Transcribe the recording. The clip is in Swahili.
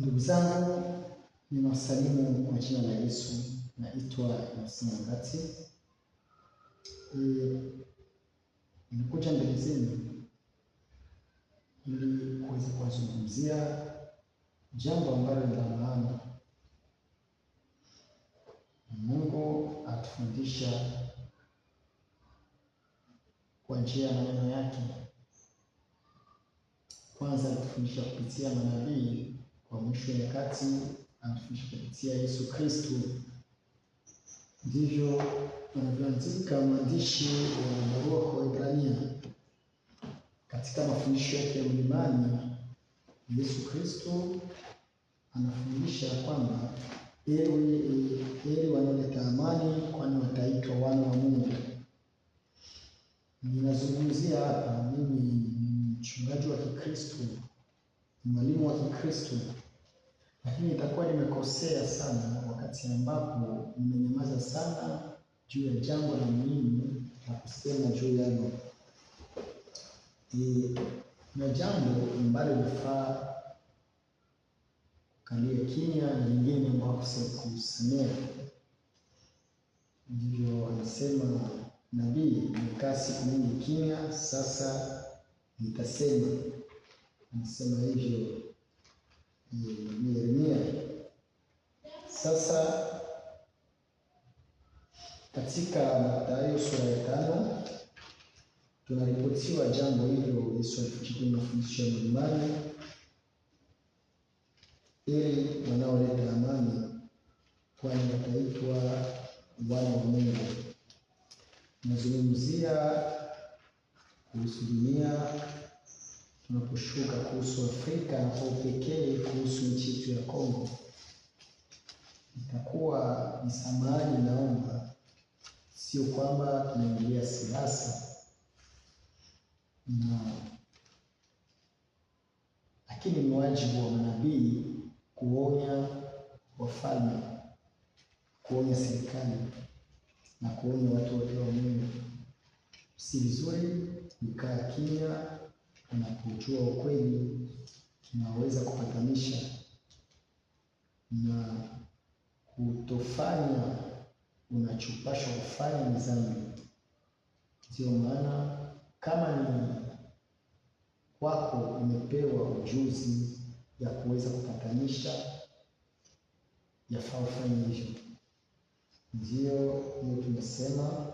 Ndugu zangu, ninawasalimu kwa jina la Yesu. Naitwa Innocent Ngati. Nimekuja mbele zenu ili kuweza kuzungumzia jambo ambalo ni la maana. Mungu atufundisha kwa njia ya maneno yake. Kwanza atufundisha kupitia manabii, kwa mwisho wa nyakati anatufundisha kupitia Yesu Kristo. Ndivyo anavyoandika mwandishi wa barua kwa Waebrania. Katika mafundisho yake ya mlimani, Yesu Kristo anafundisha kwamba heri wanaoleta amani, kwani wataitwa wana wa Mungu. Ninazungumzia hapa, mimi ni mchungaji wa Kikristo, mwalimu wa Kikristo, lakini itakuwa nimekosea sana wakati ambapo nimenyamaza sana juu ya jambo la muhimu la kusema juu yalo. Na jambo ambalo linafaa kukalia kimya na lingine ambao kusemea. Ndivyo anasema nabii, nimekaa siku nyingi kimya, sasa nitasema. Anasema hivyo Yeremia. Sasa katika Mathayo sura ya 5 tunaripotiwa jambo hilo. Yesu alipochukua mafundisho ya mlimani, ili wanaoleta amani, kwani wataitwa wana wa Mungu. Tunazungumzia kuhusu dunia, tunaposhuka kuhusu Afrika na kwa upekee kuhusu nchi yetu ya Kongo. Itakuwa ni samahani, naomba, sio kwamba tunaingilia siasa, lakini ni wajibu wa manabii kuonya wafalme, kuonya serikali na kuonya watu wote wa Mungu. Si vizuri kukaa kimya unapojua ukweli tunaweza kupatanisha, na kutofanya unachopashwa kufanya ni dhambi. Ndio maana kama ni kwako umepewa ujuzi ya kuweza kupatanisha, yafaa ufanye hivyo. Ndio tumesema